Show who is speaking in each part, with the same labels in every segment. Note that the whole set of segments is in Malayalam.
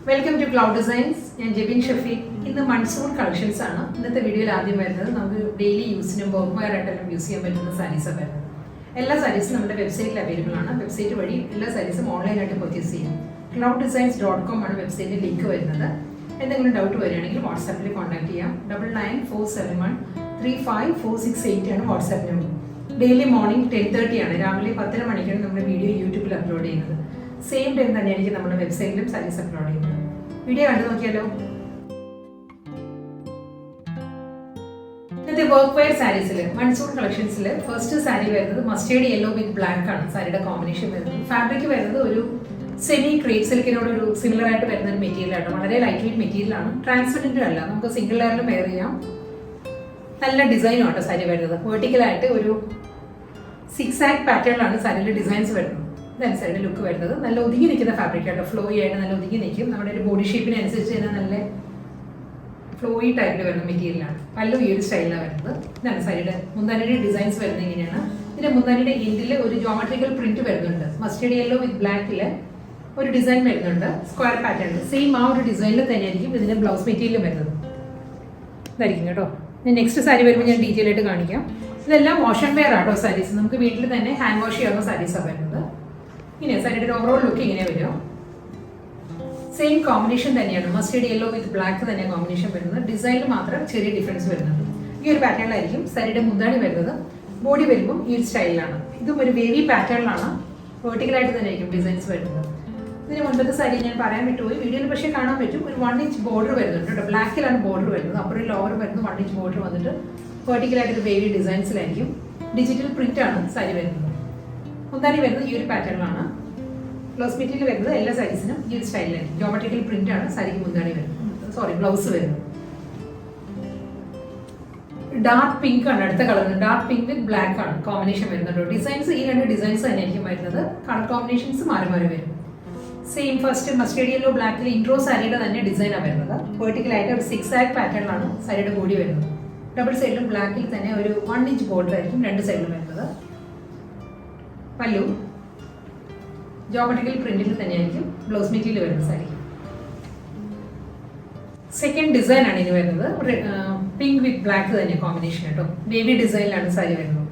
Speaker 1: Welcome to cloud designs. ഞാൻ ജെബിൻ ഷഫീഖ്. ഇന്ന് മൺസൂൺ കളക്ഷൻസ് ആണ് ഇന്നത്തെ വീഡിയോയിൽ ആദ്യം വരുന്നത്. നമുക്ക് ഡെയിലി യൂസിനും വർക്ക് വെയർ ആയിട്ടെല്ലാം യൂസ് ചെയ്യാൻ പറ്റുന്ന സാരീസാണ് വരുന്നത്. എല്ലാ സാരീസും നമ്മുടെ വെബ്സൈറ്റിൽ അവൈലബിൾ ആണ്. വെബ്സൈറ്റ് വഴി എല്ലാ സാരീസും ഓൺലൈനായിട്ട് പർച്ചേസ് ചെയ്യാം. clouddesigns.com ആണ് വെബ്സൈറ്റിൽ ലിങ്ക് വരുന്നത്. എന്തെങ്കിലും ഡൗട്ട് വരികയാണെങ്കിൽ വാട്സാപ്പിൽ കോൺടാക്ട് ചെയ്യാം. 9947135468 ആണ് വാട്സാപ്പ് നമ്പർ. ഡെയിലി മോർണിംഗ് 10:30 ആണ്, രാവിലെ 10:30 മണിക്കാണ് നമ്മുടെ വീഡിയോ യൂട്യൂബിൽ അപ്ലോഡ് ചെയ്യുന്നത്. സെയിം ടൈം തന്നെയായിരിക്കും നമ്മുടെ വെബ്സൈറ്റിലും സാരീസ് അപ്ലോഡ് ചെയ്യുന്നത്. വീഡിയോ കണ്ടു നോക്കിയാലോ. ഇന്നത്തെ വർക്ക് വെയർ സാരീസിൽ മൺസൂൺ കളക്ഷൻസിൽ ഫസ്റ്റ് സാരി വരുന്നത് മസ്റ്റേർഡ് യെല്ലോ വിത്ത് ബ്ലാക്ക് ആണ് സാരിയുടെ കോമ്പിനേഷൻ വരുന്നത്. ഫാബ്രിക് വരുന്നത് ഒരു സെമി ക്രേപ്പ് സിൽക്കിനോട് ഒരു സിമിലർ ആയിട്ട് വരുന്ന ഒരു മെറ്റീരിയൽ ആണ്. വളരെ ലൈറ്റ് വെയിറ്റ് മെറ്റീരിയൽ ആണ്. ട്രാൻസ്പെറന്റ് അല്ല, നമുക്ക് സിംഗിൾ ലെയറിലും വെയർ ചെയ്യാം. നല്ല ഡിസൈനും ആണ് സാരി വരുന്നത്. വെർട്ടിക്കലായിട്ട് ഒരു 6 ആക്ട് പാറ്റേണിലാണ് സാരിയുടെ ഡിസൈൻസ് വരുന്നത്. ഇതാണ് സാരിയുടെ ലുക്ക് വരുന്നത്. നല്ല ഒതുങ്ങി നിൽക്കുന്ന ഫാബ്രിക് ആയിട്ട്, ഫ്ലോയി ആയിട്ട് നല്ല ഒതുങ്ങി നിൽക്കും. നമ്മുടെ ഒരു ബോഡി ഷേപ്പിന് അനുസരിച്ച് തന്നെ നല്ല ഫ്ലോയി ടൈപ്പിൽ വരുന്ന മെറ്റീരിയലാണ്. പല്ലു ഈ ഒരു സ്റ്റൈലാണ് വരുന്നത്. ഇതാണ് സാരിയുടെ മുന്താനിയുടെ ഡിസൈൻസ് വരുന്നത് ഇങ്ങനെയാണ്. ഇതിന്റെ മുന്താനിയുടെ എൻഡിൽ ഒരു ജോമെട്രിക്കൽ പ്രിന്റ് വരുന്നുണ്ട്. മസ്റ്റേർഡ് യെല്ലോ വിത്ത് ബ്ലാക്കില് ഒരു ഡിസൈൻ വരുന്നുണ്ട്, സ്ക്വയർ പാറ്റേൺ. സെയിം ആ ഒരു ഡിസൈനിൽ തന്നെയായിരിക്കും ഇതിന്റെ ബ്ലൗസ് മെറ്റീരിയൽ വരുന്നത്. ഇതായിരിക്കും കേട്ടോ. ഞാൻ നെക്സ്റ്റ് സാരി വരുമ്പോൾ ഞാൻ ഡീറ്റെയിൽ ആയിട്ട് കാണിക്കാം. ഇതെല്ലാം വാഷ് ആൻഡ് വെയർ ആട്ടോ സാരീസ്. നമുക്ക് വീട്ടിൽ തന്നെ ഹാൻഡ് വാഷ് ചെയ്യാവുന്ന സാരീസാണ് വരുന്നത്. ഇങ്ങനെ സാരിയുടെ ഓവറോൾ ലുക്ക് ഇങ്ങനെ വരും. സെയിം കോമ്പിനേഷൻ തന്നെയാണ്, മസ്റ്റേർഡ് യെല്ലോ വിത്ത് ബ്ലാക്ക് തന്നെ കോമ്പിനേഷൻ വരുന്നത്. ഡിസൈനിൽ മാത്രം ചെറിയ ഡിഫറൻസ് വരുന്നുണ്ട്. ഈ ഒരു പാറ്റേണിലായിരിക്കും സാരിയുടെ മുന്താണി വരുന്നത്. ബോഡി വരുമ്പോൾ ഈ ഒരു സ്റ്റൈലിലാണ്. ഇതും ഒരു വേവി പാറ്റേണിലാണ്, വെർട്ടിക്കലായിട്ട് തന്നെ ആയിരിക്കും ഡിസൈൻസ് വരുന്നത്. ഇതിന് മുൻപത്തെ സാരി ഞാൻ പറയാൻ വിട്ടുപോയി, വീഡിയോയിൽ പക്ഷേ കാണാൻ പറ്റും. ഒരു 1 ഇഞ്ച് ബോർഡർ വരുന്നുണ്ട് കേട്ടോ. ബ്ലാക്കിലാണ് ബോർഡർ വരുന്നത്. അപ്പോൾ ഒരു ലോവർ വരുന്നത് 1 ഇഞ്ച് ബോർഡർ വന്നിട്ട് വെർട്ടിക്കലായിട്ട് ഒരു വേവി ഡിസൈൻസിലായിരിക്കും. ഡിജിറ്റൽ പ്രിന്റ് ആണ് സാരി വരുന്നത്. മുന്താണി വരുന്നത് ഈ ഒരു പാറ്റേണിലാണ്. ബ്ലൗസ് മെറ്റീരിയൽ വരുന്നത് എല്ലാ സാരീസിനും ഈ ഒരു സ്റ്റൈലിലായിരിക്കും. ജോമെട്രിക്കൽ പ്രിന്റ് ആണ് സാരിക്ക് മുന്താണി വരുന്നത്, ബ്ലൗസ് വരുന്നത്. ഡാർക്ക് പിങ്ക് ആണ് അടുത്ത കളർ. ഡാർക്ക് പിങ്ക് വിത്ത് ബ്ലാക്ക് ആണ് കോമ്പിനേഷൻ വരുന്നത്. ഡിസൈൻസ് ഈ രണ്ട് ഡിസൈൻസ് തന്നെയായിരിക്കും വരുന്നത്. കളർ കോമ്പിനേഷൻസ് മാറി മാറി വരും. സെയിം ഫസ്റ്റ് മസ്റ്റേർഡ് യെല്ലോ ബ്ലാക്കിൽ ഇൻട്രോ സാരിയുടെ തന്നെ ഡിസൈനാണ് വരുന്നത്. വെർട്ടിക്കലായിട്ട് ഒരു 6 ആക്ട് പാറ്റേണിലാണ് സാരിയുടെ ബോഡി വരുന്നത്. ഡബിൾ സൈഡിലും ബ്ലാക്കിൽ തന്നെ ഒരു 1 ഇഞ്ച് ബോർഡർ ആയിരിക്കും രണ്ട് സൈഡിലും വരുന്നത്. പല്ലു ജോമെട്രിക്കൽ പ്രിന്റിൽ തന്നെയായിരിക്കും ബ്ലൗസ് മെറ്റീരിയൽ വരുന്നത് സാരിക്ക്. സെക്കൻഡ് ഡിസൈൻ ആണ് ഇനി വരുന്നത്. പിങ്ക് വിത്ത് ബ്ലാക്ക് തന്നെ കോമ്പിനേഷൻ കേട്ടോ. ബേബി ഡിസൈനിലാണ് സാരി വരുന്നത്.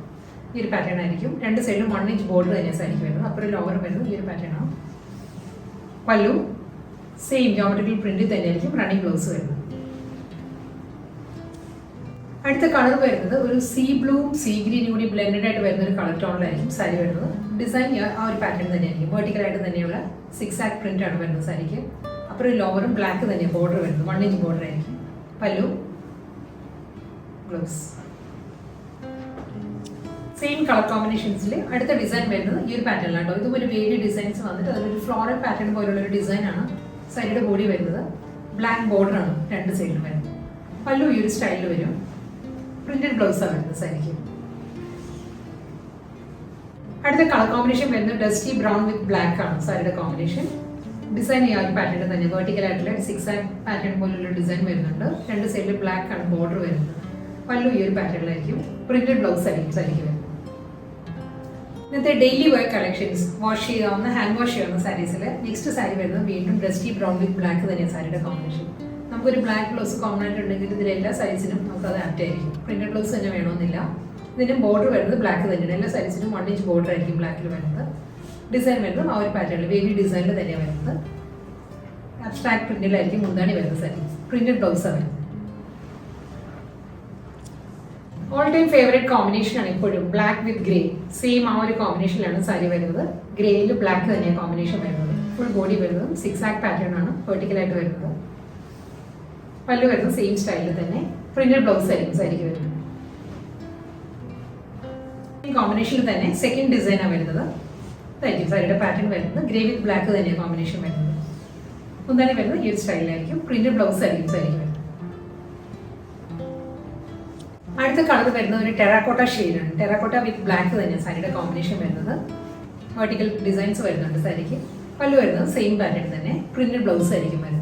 Speaker 1: ഈ ഒരു പാറ്റേൺ ആയിരിക്കും. രണ്ട് സൈഡിലും 1 ഇഞ്ച് ബോർഡർ തന്നെ സാരിക്ക് വരുന്നത്. അപ്പോൾ ലോവർ വരുന്നത് ഈ ഒരു പാറ്റേൺ ആണ്. പല്ലു സെയിം ജോമെട്രിക്കൽ പ്രിന്റിൽ തന്നെയായിരിക്കും റണ്ണിങ് ബ്ലൗസ് വരുന്നത്. അടുത്ത കളർ വരുന്നത് ഒരു സീ ബ്ലൂവും സീ ഗ്രീനും കൂടി ബ്ലെൻഡഡ് ആയിട്ട് വരുന്ന ഒരു കളർ ടോണിലായിരിക്കും സാരി വരുന്നത്. ഡിസൈൻ ആ ഒരു പാറ്റേൺ തന്നെയായിരിക്കും. വെർട്ടിക്കലായിട്ട് തന്നെയുള്ള 6 ആക്ട് പ്രിന്റ് ആണ് വരുന്നത് സാരിക്ക്. അപ്പോൾ ഒരു ലോവറും ബ്ലാക്ക് തന്നെ ബോർഡർ വരുന്നത്. 1 ഇഞ്ച് ബോർഡർ ആയിരിക്കും. പല്ലു ബ്ലൗസ് സെയിം കളർ കോമ്പിനേഷൻസിൽ അടുത്ത ഡിസൈൻ വരുന്നത് ഈ ഒരു പാറ്റേണിലാണ് കേട്ടോ. ഇതും ഒരു വേരി ഡിസൈൻസ് വന്നിട്ട് അതൊരു ഫ്ലോറൽ പാറ്റേൺ പോലുള്ള ഒരു ഡിസൈനാണ് സാരിയുടെ ബോഡി വരുന്നത്. ബ്ലാക്ക് ബോർഡർ ആണ് രണ്ട് സൈഡിലും വരുന്നത്. പല്ലു ഈ ഒരു സ്റ്റൈലിൽ വരും. പ്രിന്റഡ് ബ്ലൗസാണ് വരുന്നത് സാരിക്ക്. അടുത്ത കളർ കോമ്പിനേഷൻ വരുന്നത് ഡസ്റ്റി ബ്രൗൺ വിത്ത് ബ്ലാക്ക് ആണ് സാരിയുടെ കോമ്പിനേഷൻ. ഡിസൈൻ ഈ ഒരു പാറ്റേൺ തന്നെ വെർട്ടിക്കലായിട്ടുള്ള 6 ആക്ട് പാറ്റേൺ പോലുള്ള ഡിസൈൻ വരുന്നുണ്ട്. രണ്ട് സൈഡിൽ ബ്ലാക്ക് ആണ് ബോർഡർ വരുന്നത്. പല്ലു ഈ ഒരു പാറ്റേണിലായിരിക്കും. പ്രിന്റഡ് ബ്ലൗസ് ആയിരിക്കും സാരിക്ക് വരുന്നത്. ഇന്നത്തെ ഡെയിലി വെയർ കളക്ഷൻസ് വാഷ് ചെയ്യാവുന്ന ഹാൻഡ് വാഷ് ചെയ്യാവുന്ന സാരീസിൽ നെക്സ്റ്റ് സാരി വരുന്നത് വീണ്ടും ഡസ്റ്റി ബ്രൗൺ വിത്ത് ബ്ലാക്ക് തന്നെയാണ് സാരിയുടെ കോമ്പിനേഷൻ. നമുക്കൊരു ബ്ലാക്ക് ബ്ലൗസ് കോമൺ ആയിട്ട് ഉണ്ടെങ്കിൽ ഇതിൽ എല്ലാ സൈസിനും നമുക്ക് അത് ആപ്റ്റ് ആയിരിക്കും. പ്രിന്റഡ് ബ്ലൗസ് തന്നെ വേണമെന്നില്ല. ഇതിന്റെ ബോർഡർ വരുന്നത് ബ്ലാക്ക് തന്നെയാണ്. എല്ലാ സൈസിനും 1 ഇഞ്ച് ബോർഡർ ആയിരിക്കും ബ്ലാക്കിൽ വരുന്നത്. ഡിസൈൻ വരുന്നത് ആ ഒരു പാറ്റേണിൽ വേവി ഡിസൈനിൽ തന്നെയാണ് വരുന്നത്. അബ്സ്ട്രാക്ട് പ്രിന്റിലായിരിക്കും മുന്താണി വരുന്നത് സാരി. പ്രിന്റഡ് ബ്ലൗസാണ് വരുന്നത്. ഓൾ ടൈം ഫേവറേറ്റ് കോമ്പിനേഷൻ ആണ് ഇപ്പോഴും ബ്ലാക്ക് വിത്ത് ഗ്രേ. സെയിം ആ ഒരു കോമ്പിനേഷനിലാണ് സാരി വരുന്നത്. ഗ്രേയിൽ ബ്ലാക്ക് തന്നെയാണ് കോമ്പിനേഷൻ വരുന്നത്. ഫുൾ ബോഡി വരുന്നത് 6 ആക്ട് പാറ്റേൺ ആണ് വെർട്ടിക്കലായിട്ട് വരുന്നത്. പല്ലു വരുന്നത് സെയിം സ്റ്റൈലിൽ തന്നെ. പ്രിന്റഡ് ബ്ലൗസ് ആയിരിക്കും സാരിക്ക് വരുന്നത്. ഈ കോമ്പിനേഷനിൽ തന്നെ സെക്കൻഡ് ഡിസൈനാണ് വരുന്നത്. ഇതായിരിക്കും സാരിയുടെ പാറ്റേൺ വരുന്നത്. ഗ്രേ വിത്ത് ബ്ലാക്ക് തന്നെയാണ് കോമ്പിനേഷൻ വരുന്നത്. മുന്താണി വരുന്നത് ഈ ഒരു സ്റ്റൈലിലായിരിക്കും. പ്രിന്റഡ് ബ്ലൗസ് ആയിരിക്കും സാരിക്ക് വരുന്നത്. അടുത്ത കളർ വരുന്നത് ഒരു ടെറാക്കോട്ട ഷെയ്ഡാണ്. ടെറാക്കോട്ട വിത്ത് ബ്ലാക്ക് തന്നെയാണ് സാരിയുടെ കോമ്പിനേഷൻ വരുന്നത്. വെർട്ടിക്കൽ ഡിസൈൻസ് വരുന്നുണ്ട് സാരിക്ക്. പല്ലു വരുന്നത് സെയിം പാറ്റേൺ തന്നെ. പ്രിന്റഡ് ബ്ലൗസ് ആയിരിക്കും വരുന്നത്.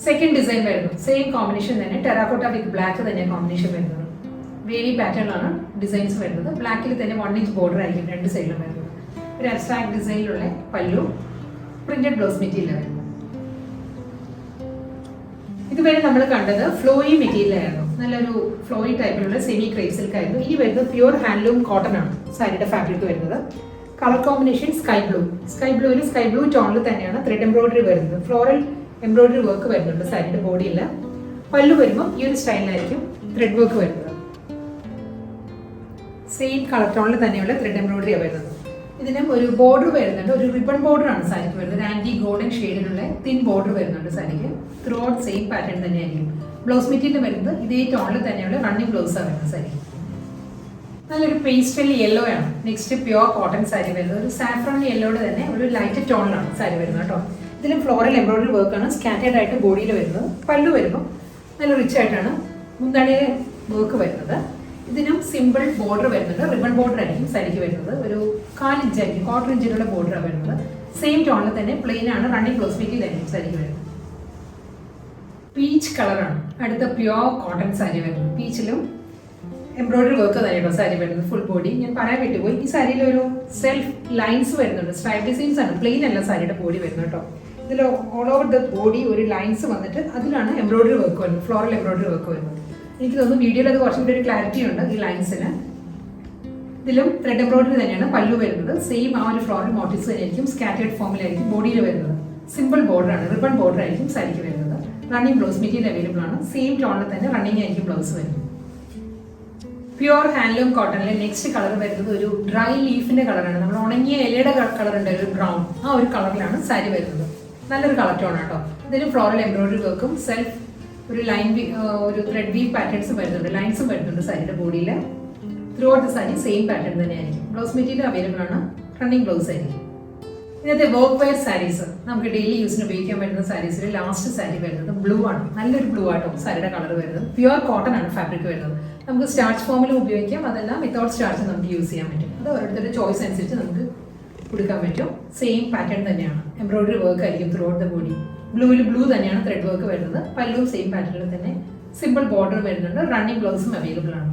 Speaker 1: സെക്കൻഡ് ഡിസൈൻ വരുന്നു സെയിം കോമ്പിനേഷൻ തന്നെ. ടെറാക്കോട്ട വിത്ത് ബ്ലാക്ക് തന്നെ കോമ്പിനേഷൻ വരുന്നത്. വേരി പാറ്റേണിലാണ് ഡിസൈൻസ് വരുന്നത്. ബ്ലാക്കിൽ തന്നെ 1 ഇഞ്ച് ബോർഡർ ആയിരിക്കും രണ്ട് സൈഡിലും വരുന്നത്. ഒരു അബ്സ്ട്രാക്ട് ഡിസൈനിലുള്ള പല്ലു, പ്രിന്റഡ് ബ്ലൗസ് മെറ്റീരിയൽ വരുന്നത്. ഇതുവരെ നമ്മൾ കണ്ടത് ഫ്ലോയി മെറ്റീരിയൽ ആയിരുന്നു, നല്ലൊരു ഫ്ലോയി ടൈപ്പിലുള്ള സെമി ക്രേപ്പ് സിൽക്ക് ആയിരുന്നു. ഇനി വരുന്നത് പ്യൂർ ഹാൻഡ്ലൂം കോട്ടൺ ആണ് സാരിയുടെ ഫാബ്രിക് വരുന്നത്. കളർ കോമ്പിനേഷൻ സ്കൈ ബ്ലൂവിൽ സ്കൈ ബ്ലൂ ടോണിൽ തന്നെയാണ് ത്രെഡ് എംബ്രോയിഡറി വരുന്നത്. ഫ്ലോറൽ എംബ്രോയിഡറി വർക്ക് വരുന്നുണ്ട് സാരിയുടെ ബോഡിയിൽ. പല്ലു വരുമ്പോൾ ഈ ഒരു സ്റ്റൈലിലായിരിക്കും ത്രെഡ് വർക്ക് വരുന്നത്. സെയിം കളർ ടോണിൽ തന്നെയുള്ള ത്രെഡ് എംബ്രോയിഡറിയാണ് വരുന്നത്. ഇതിനും ഒരു ബോർഡർ വരുന്നുണ്ട്, ഒരു റിബൺ ബോർഡർ ആണ് സാരിക്ക് വരുന്നത്. ആന്റി ഗോൾഡൻ ഷെയ്ഡിലുള്ള തിൻ ബോർഡർ വരുന്നുണ്ട് സാരിക്ക്. ത്രൂ ഔട്ട് സെയിം പാറ്റേൺ തന്നെയായിരിക്കും. ബ്ലൗസ് മെറ്റീരിയൽ വരുന്നത് ഇതേ ടോണിൽ തന്നെയുള്ള റണ്ണിങ് ബ്ലൗസാണ് വരുന്നത് സാരി. നല്ലൊരു പേസ്റ്റൽ യെല്ലോ ആണ്. നെക്സ്റ്റ് പ്യുവർ കോട്ടൺ സാരി വരുന്നത്. ഒരു സാഫ്രോൺ യെല്ലോയുടെ തന്നെ ഒരു ലൈറ്റ് ടോണിലാണ് സാരി വരുന്നത് കേട്ടോ. ഇതിലും ഫ്ലോറൽ എംബ്രോയിഡറി വർക്കാണ് സ്കാറ്റേഡ് ആയിട്ട് ബോഡിയിൽ വരുന്നത്. പല്ലു വരുമ്പോൾ നല്ല റിച്ച് ആയിട്ടാണ് മുന്താണിയിലെ വർക്ക് വരുന്നത്. ഇതിനും സിമ്പിൾ ബോർഡർ വരുന്നുണ്ട്, റിബൺ ബോർഡർ ആയിരിക്കും സാരിക്ക് വരുന്നത്. ഒരു 4 ഇഞ്ച് ആയിരിക്കും, 1/4 ഇഞ്ചിലുള്ള ബോർഡറാണ് വരുന്നത്. സെയിം ടോണിൽ തന്നെ പ്ലെയിൻ ആണ്, റണ്ണിങ് ബ്ലൗസ് മെറ്റീരിയൽ ആയിരിക്കും സാരിക്ക് വരുന്നത്. പീച്ച് കളറാണ് അടുത്ത പ്യുവർ കോട്ടൺ സാരി വരുന്നത്. പീച്ചിലും എംബ്രോയിഡറി വർക്ക് തന്നെയാണോ സാരി വരുന്നത്, ഫുൾ ബോഡി. ഞാൻ പറയാൻ വിട്ടുപോയി, ഈ സാരിയിൽ ഒരു സെൽഫ് ലൈൻസ് വരുന്നുണ്ട്, സ്ട്രൈപ്പ് ഡിസൈൻസ് ആണ്. പ്ലെയിൻ അല്ല സാരിയുടെ ബോഡി വരുന്നത് കേട്ടോ. ഇതിൽ ഓൾ ഓവർ ദ ബോഡി ഒരു ലൈൻസ് വന്നിട്ട് അതിലാണ് എംബ്രോയിഡറി വർക്ക് വരുന്നത്, ഫ്ലോറൽ എംബ്രോയിഡറി വർക്ക് വരുന്നത്. എനിക്ക് തോന്നുന്നു വീഡിയോയിൽ അത് കുറച്ചും കൂടി ഒരു ക്ലാരിറ്റി ഉണ്ട് ഈ ലൈൻസിന്. ഇതിലും ത്രെഡ് എംബ്രോയിഡറി തന്നെയാണ് പല്ലു വരുന്നത്. സെയിം ആ ഒരു ഫ്ലോറൽ മോട്ടീവ്സ് തന്നെയായിരിക്കും, സ്കാറ്റേഡ് ഫോമിലായിരിക്കും ബോഡിയിൽ വരുന്നത്. സിമ്പിൾ ബോർഡർ ആണ്, റിബൺ ബോർഡർ ആയിരിക്കും സാരിക്ക് വരുന്നത്. റണ്ണിങ് ബ്ലൗസ് മെറ്റീരിയൽ അവൈലബിൾ ആണ്. സെയിം ടോണിൽ തന്നെ റണ്ണിങ് ആയിരിക്കും ബ്ലൗസ് വരുന്നത്. പ്യുവർ ഹാൻഡ്ലൂം കോട്ടണിലെ നെക്സ്റ്റ് കളർ വരുന്നത് ഒരു ഡ്രൈ ലീഫിന്റെ കളറാണ്. നമ്മൾ ഉണങ്ങിയ ഇലയുടെ കളർ ഉണ്ട്, ഒരു ബ്രൗൺ, ആ ഒരു കളറിലാണ് സാരി വരുന്നത്. നല്ലൊരു കളർ ടോൺ ആട്ടോ. ഇതിന് ഫ്ലോറൽ എംബ്രോയിഡറി വർക്കും സെൽഫ് ഒരു ലൈൻ ഒരു ത്രെഡ് വീവ് പാറ്റേൺസും വരുന്നുണ്ട്, ലൈൻസും വരുന്നുണ്ട് സാരിയുടെ ബോഡിയിൽ. Through out the sari same pattern തന്നെയായിരിക്കും. ബ്ലൗസ് മെറ്റീരിയൽ അവൈലബിൾ ആണ്, റണ്ണിങ് ബ്ലൗസ് ആയിരിക്കും. ഇന്നത്തെ വർക്ക് വെയർ സാരീസ് നമുക്ക് ഡെയിലി യൂസിന് ഉപയോഗിക്കാൻ പറ്റുന്ന സാരീസിൽ ലാസ്റ്റ് സാരി വരുന്നത് ബ്ലൂ ആണ്. നല്ലൊരു ബ്ലൂ ആട്ടോ സാരിയുടെ കളർ വരുന്നത്. പ്യുവർ കോട്ടൺ ആണ് ഫാബ്രിക് വരുന്നത്. നമുക്ക് സ്റ്റാർച്ച് ഫോമിലും ഉപയോഗിക്കാം, അതല്ല വിത്തൗട്ട് സ്റ്റാർച്ച് നമുക്ക് യൂസ് ചെയ്യാൻ പറ്റും. അത് ഓരോരുത്തരുടെ ചോയ്സ് അനുസരിച്ച് നമുക്ക് കൊടുക്കാൻ പറ്റും. സെയിം പാറ്റേൺ തന്നെയാണ്, എംബ്രോയിഡറി വർക്ക് ആയിരിക്കും ത്രൂ ഔട്ട് ദ ബോഡി. ബ്ലൂവിൽ ബ്ലൂ തന്നെയാണ് ത്രെഡ് വർക്ക് വരുന്നത്. പല്ലും സെയിം പാറ്റേണിൽ തന്നെ സിമ്പിൾ ബോർഡർ വരുന്നുണ്ട്. റണ്ണിങ് ബ്ലൗസും അവൈലബിൾ ആണ്.